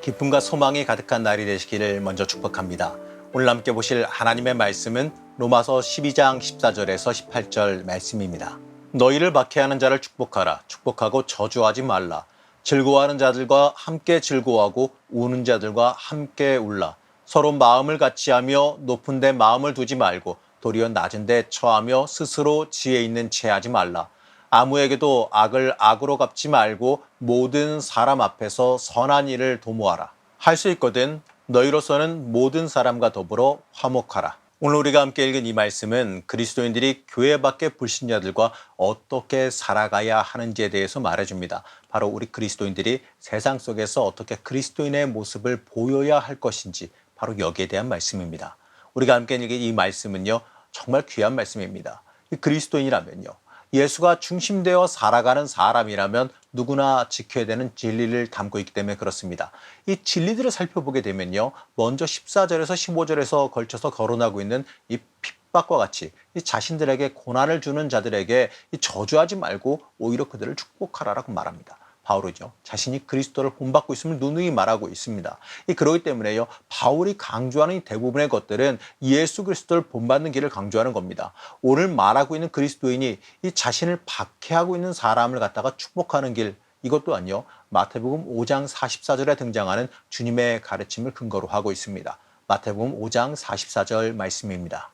기쁨과 소망이 가득한 날이 되시기를 먼저 축복합니다. 오늘 함께 보실 하나님의 말씀은 로마서 12장 14절에서 18절 말씀입니다. 너희를 박해하는 자를 축복하라. 축복하고 저주하지 말라. 즐거워하는 자들과 함께 즐거워하고 우는 자들과 함께 울라. 서로 마음을 같이하며 높은 데 마음을 두지 말고 도리어 낮은 데 처하며 스스로 지혜 있는 채 하지 말라. 아무에게도 악을 악으로 갚지 말고 모든 사람 앞에서 선한 일을 도모하라. 할 수 있거든 너희로서는 모든 사람과 더불어 화목하라. 오늘 우리가 함께 읽은 이 말씀은 그리스도인들이 교회 밖의 불신자들과 어떻게 살아가야 하는지에 대해서 말해줍니다. 바로 우리 그리스도인들이 세상 속에서 어떻게 그리스도인의 모습을 보여야 할 것인지 바로 여기에 대한 말씀입니다. 우리가 함께 읽은 이 말씀은요, 정말 귀한 말씀입니다. 그리스도인이라면요, 예수가 중심되어 살아가는 사람이라면 누구나 지켜야 되는 진리를 담고 있기 때문에 그렇습니다. 이 진리들을 살펴보게 되면요, 먼저 14절에서 15절에서 걸쳐서 거론하고 있는 이 핍박과 같이 이 자신들에게 고난을 주는 자들에게 이 저주하지 말고 오히려 그들을 축복하라라고 말합니다. 바울이죠. 자신이 그리스도를 본받고 있음을 누누이 말하고 있습니다. 그렇기 때문에요, 바울이 강조하는 대부분의 것들은 예수 그리스도를 본받는 길을 강조하는 겁니다. 오늘 말하고 있는 그리스도인이 이 자신을 박해하고 있는 사람을 갖다가 축복하는 길, 이것 또한요, 마태복음 5장 44절에 등장하는 주님의 가르침을 근거로 하고 있습니다. 마태복음 5장 44절 말씀입니다.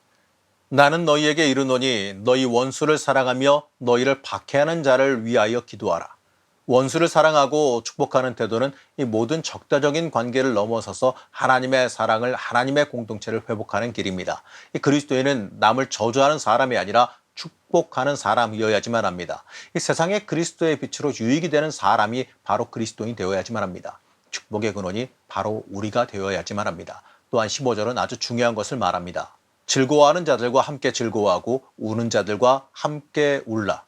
나는 너희에게 이르노니 너희 원수를 사랑하며 너희를 박해하는 자를 위하여 기도하라. 원수를 사랑하고 축복하는 태도는 이 모든 적대적인 관계를 넘어서서 하나님의 사랑을, 하나님의 공동체를 회복하는 길입니다. 이 그리스도인은 남을 저주하는 사람이 아니라 축복하는 사람이어야지만 합니다. 이 세상에 그리스도의 빛으로 유익이 되는 사람이 바로 그리스도인이 되어야지만 합니다. 축복의 근원이 바로 우리가 되어야지만 합니다. 또한 15절은 아주 중요한 것을 말합니다. 즐거워하는 자들과 함께 즐거워하고 우는 자들과 함께 울라.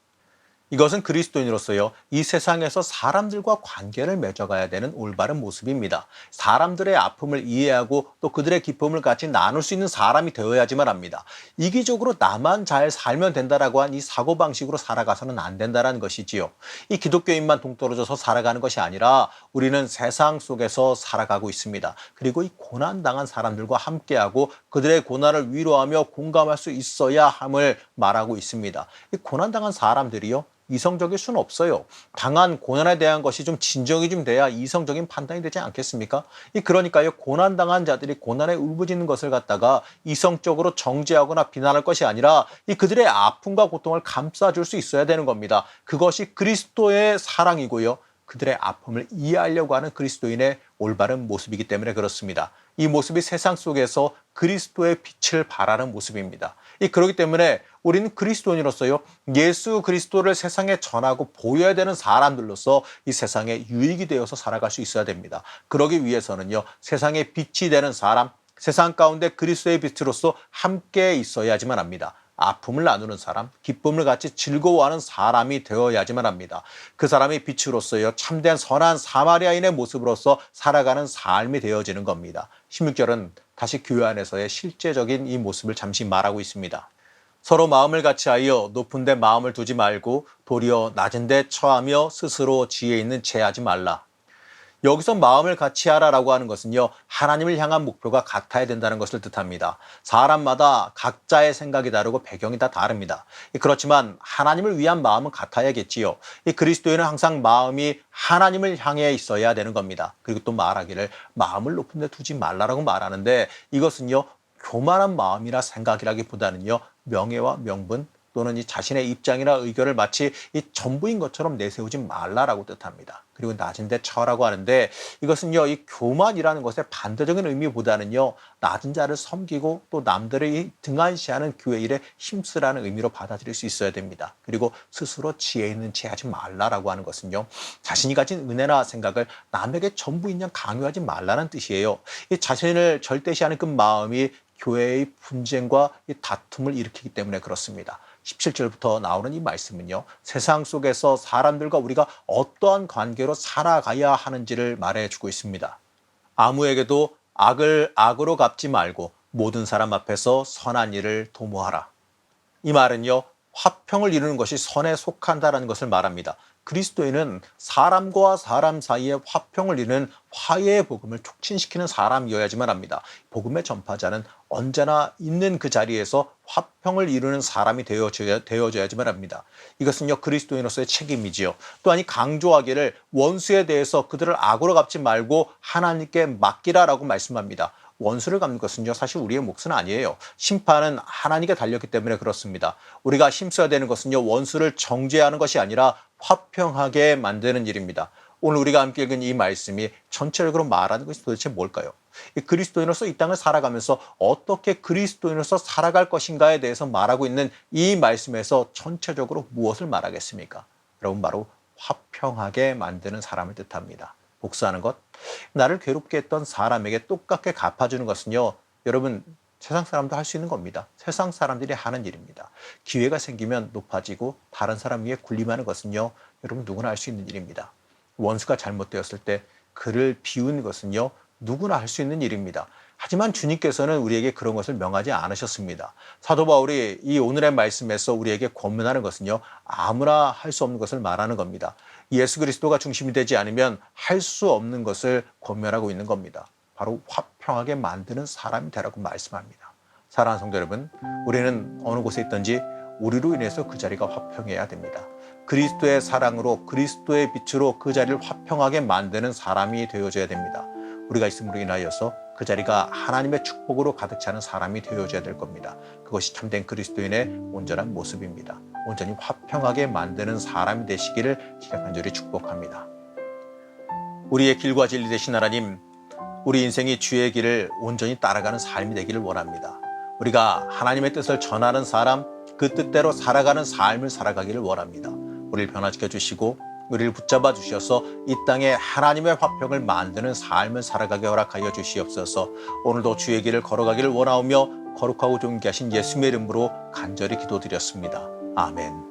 이것은 그리스도인으로서요, 이 세상에서 사람들과 관계를 맺어가야 되는 올바른 모습입니다. 사람들의 아픔을 이해하고 또 그들의 기쁨을 같이 나눌 수 있는 사람이 되어야지만 합니다. 이기적으로 나만 잘 살면 된다라고 한 이 사고방식으로 살아가서는 안 된다는 것이지요. 이 기독교인만 동떨어져서 살아가는 것이 아니라 우리는 세상 속에서 살아가고 있습니다. 그리고 이 고난당한 사람들과 함께하고 그들의 고난을 위로하며 공감할 수 있어야 함을 말하고 있습니다. 이 고난당한 사람들이요, 이성적일 수는 없어요. 당한 고난에 대한 것이 좀 진정이 좀 돼야 이성적인 판단이 되지 않겠습니까? 그러니까요, 고난당한 자들이 고난에 울부짖는 것을 갖다가 이성적으로 정죄하거나 비난할 것이 아니라 이 그들의 아픔과 고통을 감싸줄 수 있어야 되는 겁니다. 그것이 그리스도의 사랑이고요, 그들의 아픔을 이해하려고 하는 그리스도인의 올바른 모습이기 때문에 그렇습니다. 이 모습이 세상 속에서 그리스도의 빛을 발하는 모습입니다. 그렇기 때문에 우리는 그리스도인으로서요, 예수 그리스도를 세상에 전하고 보여야 되는 사람들로서 이 세상에 유익이 되어서 살아갈 수 있어야 됩니다. 그러기 위해서는요, 세상에 빛이 되는 사람, 세상 가운데 그리스도의 빛으로서 함께 있어야지만 합니다. 아픔을 나누는 사람, 기쁨을 같이 즐거워하는 사람이 되어야지만 합니다. 그 사람이 빛으로서요, 참된 선한 사마리아인의 모습으로서 살아가는 삶이 되어지는 겁니다. 16절은 다시 교회 안에서의 실제적인 이 모습을 잠시 말하고 있습니다. 서로 마음을 같이하여 높은 데 마음을 두지 말고 도리어 낮은 데 처하며 스스로 지혜 있는 채 하지 말라. 여기서 마음을 같이 하라라고 하는 것은요, 하나님을 향한 목표가 같아야 된다는 것을 뜻합니다. 사람마다 각자의 생각이 다르고 배경이 다 다릅니다. 그렇지만 하나님을 위한 마음은 같아야겠지요. 이 그리스도인은 항상 마음이 하나님을 향해 있어야 되는 겁니다. 그리고 또 말하기를 마음을 높은 데 두지 말라라고 말하는데, 이것은요, 교만한 마음이나 생각이라기보다는요, 명예와 명분 또는 이 자신의 입장이나 의견을 마치 이 전부인 것처럼 내세우지 말라라고 뜻합니다. 그리고 낮은 데 처라고 하는데, 이것은요, 이 교만이라는 것의 반대적인 의미보다는요, 낮은 자를 섬기고 또 남들을 등한시하는 교회 일에 힘쓰라는 의미로 받아들일 수 있어야 됩니다. 그리고 스스로 지혜 있는 채 하지 말라라고 하는 것은요, 자신이 가진 은혜나 생각을 남에게 전부인 양 강요하지 말라는 뜻이에요. 이 자신을 절대시하는 그 마음이 교회의 분쟁과 이 다툼을 일으키기 때문에 그렇습니다. 17절부터 나오는 이 말씀은요, 세상 속에서 사람들과 우리가 어떠한 관계로 살아가야 하는지를 말해주고 있습니다. 아무에게도 악을 악으로 갚지 말고 모든 사람 앞에서 선한 일을 도모하라. 이 말은요, 화평을 이루는 것이 선에 속한다는 것을 말합니다. 그리스도인은 사람과 사람 사이의 화평을 이루는 화해의 복음을 촉진시키는 사람이어야지만 합니다. 복음의 전파자는 언제나 있는 그 자리에서 화평을 이루는 사람이 되어져야지만 합니다. 이것은요, 그리스도인으로서의 책임이지요. 또한 이 강조하기를 원수에 대해서 그들을 악으로 갚지 말고 하나님께 맡기라라고 말씀합니다. 원수를 갚는 것은요, 사실 우리의 몫은 아니에요. 심판은 하나님께 달렸기 때문에 그렇습니다. 우리가 힘써야 되는 것은요, 원수를 정죄하는 것이 아니라 화평하게 만드는 일입니다. 오늘 우리가 함께 읽은 이 말씀이 전체적으로 말하는 것이 도대체 뭘까요? 이 그리스도인으로서 이 땅을 살아가면서 어떻게 그리스도인으로서 살아갈 것인가에 대해서 말하고 있는 이 말씀에서 전체적으로 무엇을 말하겠습니까? 여러분, 바로 화평하게 만드는 사람을 뜻합니다. 복수하는 것, 나를 괴롭게 했던 사람에게 똑같게 갚아주는 것은요, 여러분, 세상 사람도 할 수 있는 겁니다. 세상 사람들이 하는 일입니다. 기회가 생기면 높아지고 다른 사람 위에 군림하는 것은요, 여러분, 누구나 할 수 있는 일입니다. 원수가 잘못되었을 때 그를 비우는 것은요, 누구나 할 수 있는 일입니다. 하지만 주님께서는 우리에게 그런 것을 명하지 않으셨습니다. 사도 바울이 이 오늘의 말씀에서 우리에게 권면하는 것은요, 아무나 할 수 없는 것을 말하는 겁니다. 예수 그리스도가 중심이 되지 않으면 할 수 없는 것을 권면하고 있는 겁니다. 바로 화평하게 만드는 사람이 되라고 말씀합니다. 사랑하는 성도 여러분, 우리는 어느 곳에 있든지 우리로 인해서 그 자리가 화평해야 됩니다. 그리스도의 사랑으로, 그리스도의 빛으로 그 자리를 화평하게 만드는 사람이 되어줘야 됩니다. 우리가 있음으로 인하여서 그 자리가 하나님의 축복으로 가득 차는 사람이 되어줘야 될 겁니다. 그것이 참된 그리스도인의 온전한 모습입니다. 온전히 화평하게 만드는 사람이 되시기를 제가 간절히 축복합니다. 우리의 길과 진리 되신 하나님, 우리 인생이 주의 길을 온전히 따라가는 삶이 되기를 원합니다. 우리가 하나님의 뜻을 전하는 사람, 그 뜻대로 살아가는 삶을 살아가기를 원합니다. 우리를 변화시켜 주시고 우리를 붙잡아 주셔서 이 땅에 하나님의 화평을 만드는 삶을 살아가게 허락하여 주시옵소서. 오늘도 주의 길을 걸어가기를 원하오며 거룩하고 존귀하신 예수님의 이름으로 간절히 기도드렸습니다. 아멘.